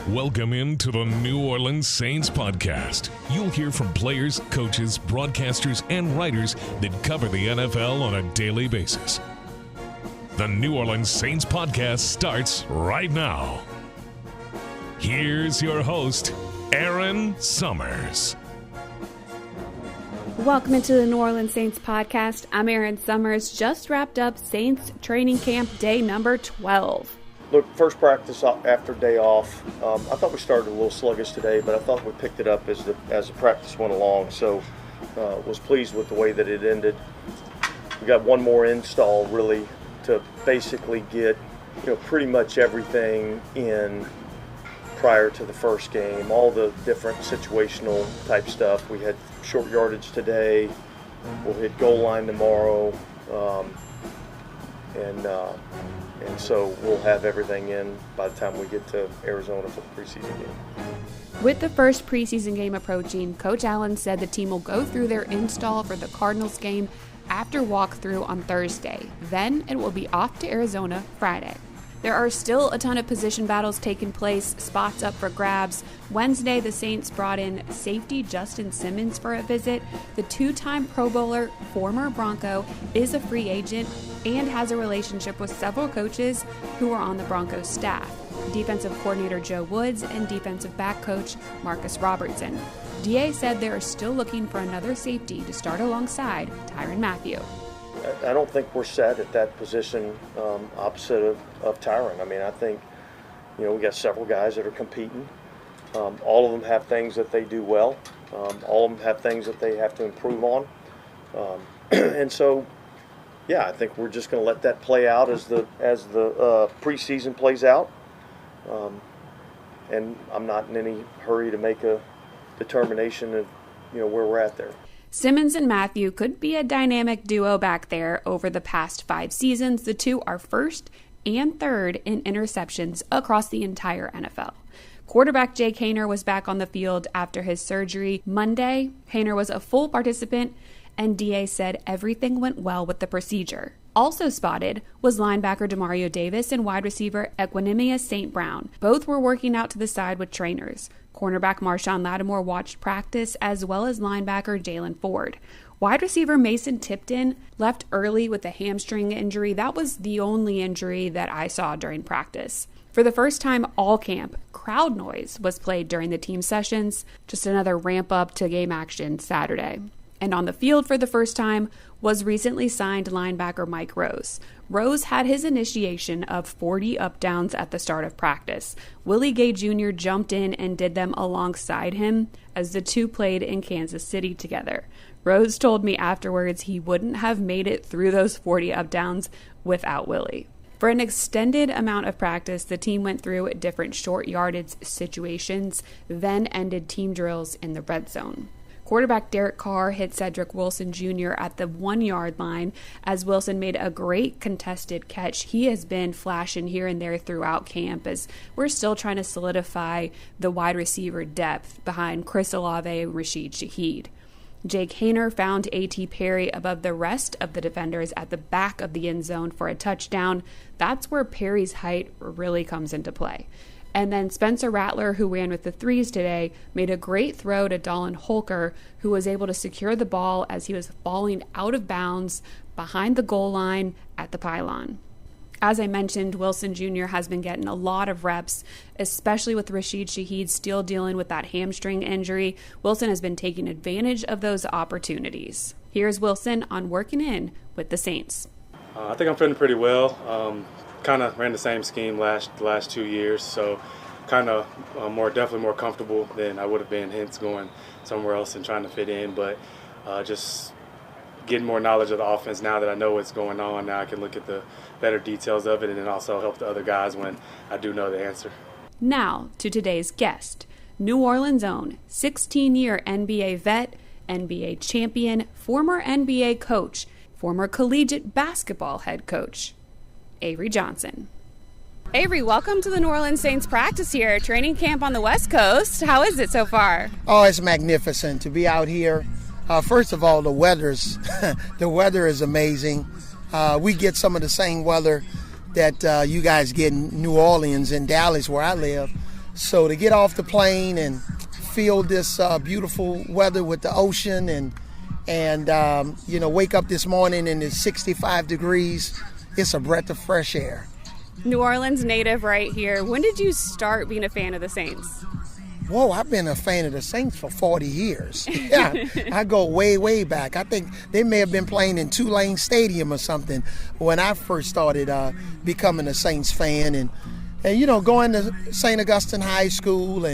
Welcome into the New Orleans Saints podcast. You'll hear from players, coaches, broadcasters, and writers that cover the NFL on a daily basis. The New Orleans Saints podcast starts right now. Here's your host, Erin Summers. Welcome into the New Orleans Saints podcast. I'm Erin Summers. Just wrapped up Saints training camp day number 12. Look, first practice after day off. I thought we started a little sluggish today, but I thought we picked it up as the practice went along. So was pleased with the way that it ended. We got one more install really to basically get pretty much everything in prior to the first game. All the different situational type stuff. We had short yardage today. We'll hit goal line tomorrow, and so we'll have everything in by the time we get to Arizona for the preseason game. With the first preseason game approaching, Coach Allen said the team will go through their install for the Cardinals game after walkthrough on Thursday. Then it will be off to Arizona Friday. There are still a ton of position battles taking place, spots up for grabs. Wednesday, the Saints brought in safety Justin Simmons for a visit. The two-time Pro Bowler, former Bronco, is a free agent and has a relationship with several coaches who are on the Broncos staff. Defensive coordinator Joe Woods and defensive back coach Marcus Robertson. DA said they are still looking for another safety to start alongside Tyrann Mathieu. I don't think we're set at that position opposite of Tyrann. I mean, I think, we got several guys that are competing. All of them have things that they do well. All of them have things that they have to improve on. And so, I think we're just going to let that play out as the preseason plays out. And I'm not in any hurry to make a determination of, where we're at there. Simmons and Mathieu could be a dynamic duo back there. Over the past 5 seasons, the two are first and third in interceptions across the entire NFL. Quarterback Jake Haener was back on the field after his surgery Monday. Haener was a full participant, and DA said everything went well with the procedure. Also spotted was linebacker Demario Davis and wide receiver Equanimous St. Brown. Both were working out to the side with trainers. Cornerback Marshawn Lattimore watched practice, as well as linebacker Jalen Ford. Wide receiver Mason Tipton left early with a hamstring injury. That was the only injury that I saw during practice. For the first time all camp, crowd noise was played during the team sessions, just another ramp up to game action Saturday. And on the field for the first time was recently signed linebacker Mike Rose. Rose had his initiation of 40 up-downs at the start of practice. Willie Gay Jr. jumped in and did them alongside him as the two played in Kansas City together. Rose told me afterwards he wouldn't have made it through those 40 up-downs without Willie. For an extended amount of practice, the team went through different short yardage situations, then ended team drills in the red zone. Quarterback Derek Carr hit Cedric Wilson Jr. at the 1-yard line as Wilson made a great contested catch. He has been flashing here and there throughout camp as we're still trying to solidify the wide receiver depth behind Chris Olave and Rashid Shaheed. Jake Haener found A.T. Perry above the rest of the defenders at the back of the end zone for a touchdown. That's where Perry's height really comes into play. And then Spencer Rattler, who ran with the threes today, made a great throw to Dallin Holker, who was able to secure the ball as he was falling out of bounds behind the goal line at the pylon. As I mentioned, Wilson Jr. has been getting a lot of reps, especially with Rashid Shaheed still dealing with that hamstring injury. Wilson has been taking advantage of those opportunities. Here's Wilson on working in with the Saints. I think I'm feeling pretty well. Kind of ran the same scheme the last 2 years, so kind of definitely more comfortable than I would have been, hence going somewhere else and trying to fit in. But just getting more knowledge of the offense now that I know what's going on. Now I can look at the better details of it and then also help the other guys when I do know the answer. Now to today's guest, New Orleans' own 16-year NBA vet, NBA champion, former NBA coach, former collegiate basketball head coach, Avery Johnson. Avery, welcome to the New Orleans Saints practice here, training camp on the West Coast. How is it so far? Oh, it's magnificent to be out here. First of all, the weather is amazing. We get some of the same weather that you guys get in New Orleans and Dallas where I live. So to get off the plane and feel this beautiful weather with the ocean and wake up this morning and it's 65 degrees, it's a breath of fresh air. New Orleans native right here. When did you start being a fan of the Saints? Whoa, I've been a fan of the Saints for 40 years. Yeah, I go way, way back. I think they may have been playing in Tulane Stadium or something when I first started becoming a Saints fan. And going to St. Augustine High School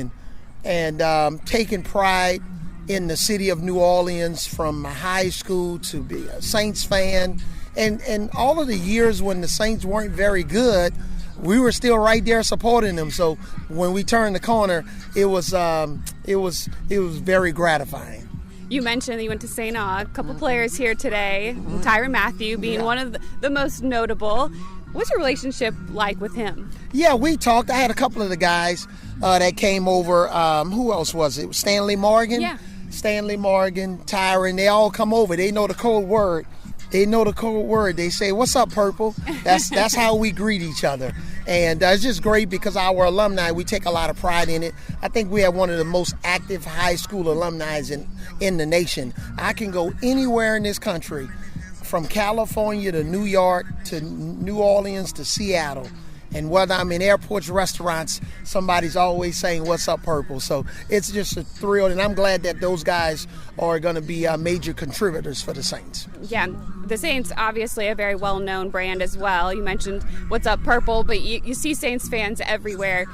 and taking pride in the city of New Orleans from my high school to be a Saints fan. And all of the years when the Saints weren't very good, we were still right there supporting them. So when we turned the corner, it was very gratifying. You mentioned that you went to St. Aug. A couple players here today, Tyrann Mathieu being one of the most notable. What's your relationship like with him? Yeah, we talked. I had a couple of the guys that came over. Who else was it? Stanley Morgan? Yeah. Stanley Morgan, Tyrann, they all come over. They know the code word. They say, "What's up, Purple?" That's how we greet each other. And it's just great because our alumni, we take a lot of pride in it. I think we have one of the most active high school alumni in the nation. I can go anywhere in this country, from California to New York to New Orleans to Seattle. And whether I'm in airports, restaurants, somebody's always saying, "What's up, Purple?" So it's just a thrill, and I'm glad that those guys are going to be major contributors for the Saints. Yeah, the Saints, obviously a very well-known brand as well. You mentioned "What's up, Purple," but you see Saints fans everywhere.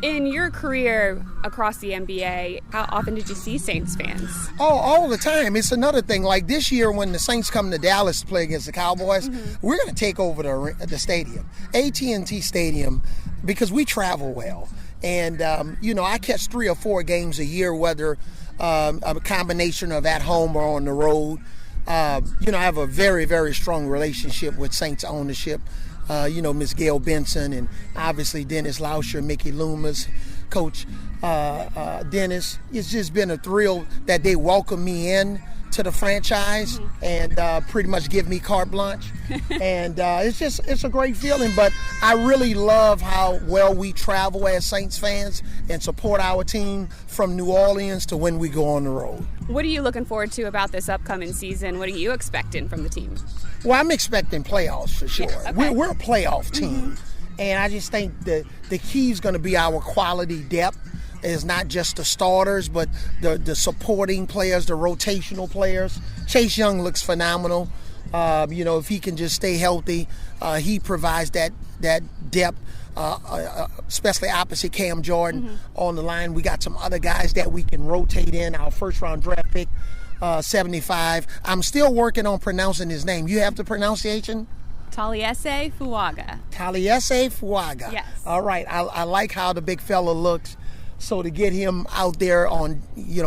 In your career across the NBA, how often did you see Saints fans? Oh, all the time. It's another thing. Like this year when the Saints come to Dallas to play against the Cowboys, we're going to take over the stadium, AT&T Stadium, because we travel well. And, I catch 3 or 4 games a year, whether a combination of at home or on the road. I have a very, very strong relationship with Saints ownership. Miss Gail Benson and obviously Dennis Lauscher, Mickey Loomis, Coach Dennis. It's just been a thrill that they welcome me in to the franchise and pretty much give me carte blanche. And it's a great feeling. But I really love how well we travel as Saints fans and support our team from New Orleans to when we go on the road. What are you looking forward to about this upcoming season? What are you expecting from the team? Well, I'm expecting playoffs for sure. Yeah, okay. We're a playoff team. And I just think the key is going to be our quality depth. It's not just the starters, but the supporting players, the rotational players. Chase Young looks phenomenal. If he can just stay healthy, he provides that depth, especially opposite Cam Jordan on the line. We got some other guys that we can rotate in. Our first-round draft pick, 75. I'm still working on pronouncing his name. You have the pronunciation? Taliese Fuaga. Taliese Fuaga. Yes. All right. I like how the big fella looks. So to get him out there on,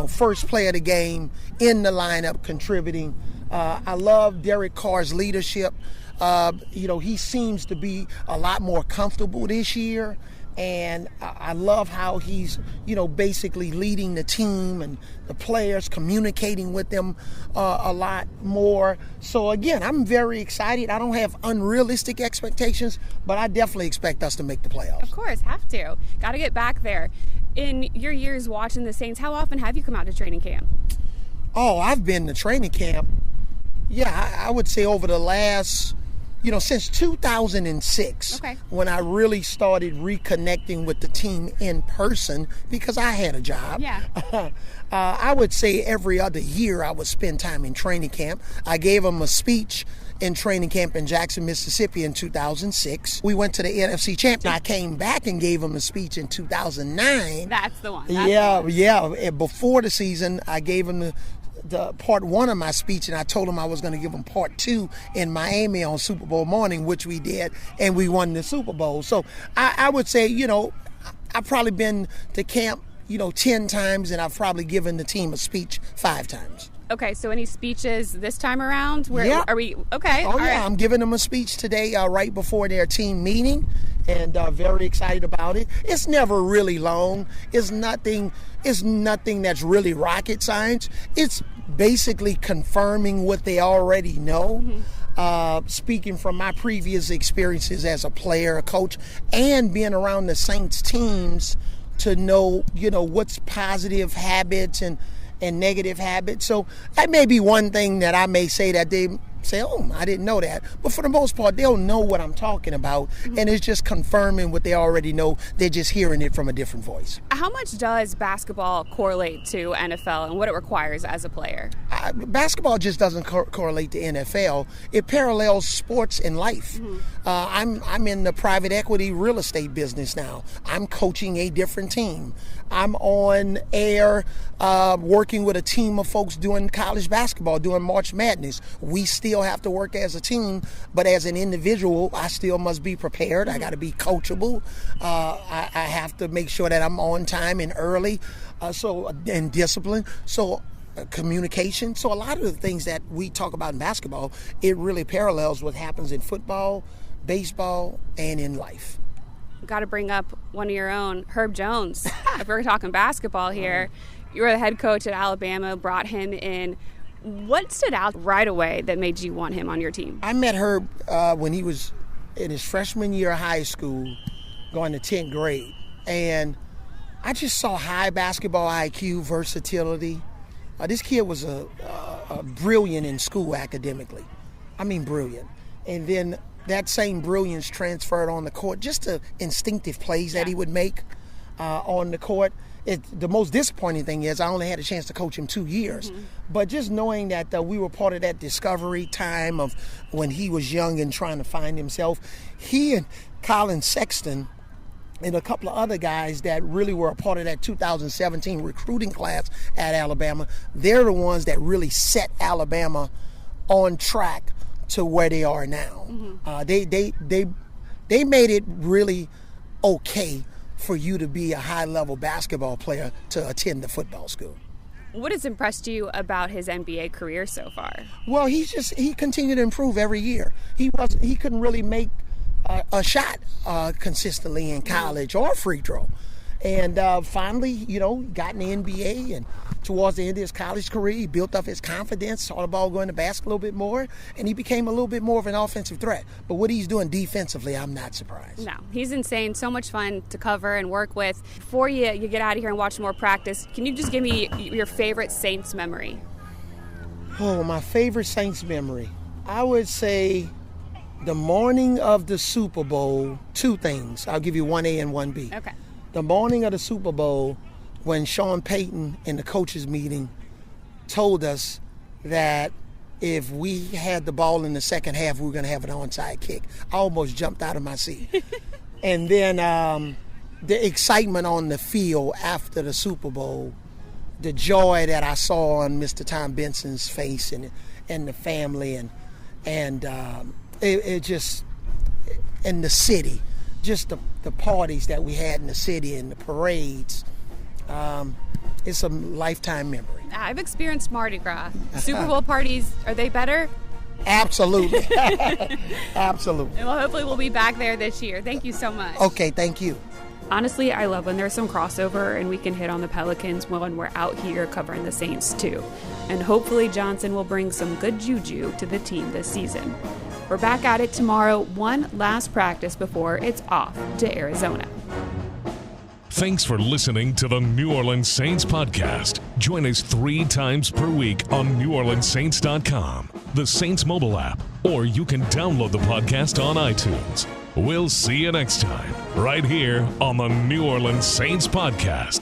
first play of the game, in the lineup, contributing. I love Derek Carr's leadership. He seems to be a lot more comfortable this year. And I love how he's, basically leading the team and the players, communicating with them a lot more. So, again, I'm very excited. I don't have unrealistic expectations, but I definitely expect us to make the playoffs. Of course, have to. Got to get back there. In your years watching the Saints, how often have you come out to training camp? Oh, I've been to training camp, I would say over the last... since 2006, when I really started reconnecting with the team in person because I had a job. Yeah. I would say every other year I would spend time in training camp. I gave them a speech in training camp in Jackson, Mississippi in 2006. We went to the NFC Championship. I came back and gave them a speech in 2009. That's the one. Yeah. Before the season, I gave them the part 1 of my speech, and I told them I was going to give them part 2 in Miami on Super Bowl morning, which we did, and we won the Super Bowl. So I would say, I've probably been to camp, 10 times, and I've probably given the team a speech 5 times. Okay, so any speeches this time around? Are we okay? Oh, yeah, right. I'm giving them a speech today right before their team meeting, and very excited about it. It's never really long. It's nothing that's really rocket science. It's basically confirming what they already know. Speaking from my previous experiences as a player, a coach, and being around the Saints teams to know, what's positive habits and negative habits. So that may be one thing that I may say that they say, oh, I didn't know that. But for the most part, they'll know what I'm talking about, and it's just confirming what they already know. They're just hearing it from a different voice. How much does basketball correlate to NFL and what it requires as a player? Basketball just doesn't correlate to NFL. It parallels sports and life. I'm in the private equity real estate business now. I'm coaching a different team. I'm on air working with a team of folks doing college basketball, doing March Madness. We still have to work as a team, but as an individual, I still must be prepared. I got to be coachable. I have to make sure that I'm on time and early, and discipline. So communication. So a lot of the things that we talk about in basketball, it really parallels what happens in football, baseball, and in life. Got to bring up one of your own, Herb Jones. If we're talking basketball here, you were the head coach at Alabama, brought him in. What stood out right away that made you want him on your team? I met Herb when he was in his freshman year of high school, going to 10th grade. And I just saw high basketball IQ, versatility. This kid was a brilliant in school academically. I mean, brilliant. And then that same brilliance transferred on the court, just the instinctive plays that he would make on the court. The most disappointing thing is I only had a chance to coach him 2 years. But just knowing that we were part of that discovery time of when he was young and trying to find himself, he and Colin Sexton and a couple of other guys that really were a part of that 2017 recruiting class at Alabama, they're the ones that really set Alabama on track to where they are now. They made it really okay for you to be a high-level basketball player to attend the football school. What has impressed you about his NBA career so far? Well, he continued to improve every year. He couldn't really make a shot consistently in college or free throw. And finally, got in the NBA, and towards the end of his college career, he built up his confidence, saw the ball going to basket a little bit more, and he became a little bit more of an offensive threat. But what he's doing defensively, I'm not surprised. No, he's insane. So much fun to cover and work with. Before you get out of here and watch more practice, can you just give me your favorite Saints memory? Oh, my favorite Saints memory. I would say the morning of the Super Bowl, two things. I'll give you 1A and 1B. Okay. The morning of the Super Bowl, when Sean Payton in the coaches meeting told us that if we had the ball in the second half, we were going to have an onside kick. I almost jumped out of my seat. And then the excitement on the field after the Super Bowl, the joy that I saw on Mr. Tom Benson's face and the family and it just, in the city, just the parties that we had in the city and the parades, it's a lifetime memory. I've experienced Mardi Gras. Super Bowl parties, are they better? Absolutely. Absolutely. Well, hopefully we'll be back there this year. Thank you so much. Okay, thank you. Honestly, I love when there's some crossover and we can hit on the Pelicans when we're out here covering the Saints too. And hopefully Johnson will bring some good juju to the team this season. We're back at it tomorrow, one last practice before it's off to Arizona. Thanks for listening to the New Orleans Saints podcast. Join us 3 times per week on NewOrleansSaints.com, the Saints mobile app, or you can download the podcast on iTunes. We'll see you next time, right here on the New Orleans Saints podcast.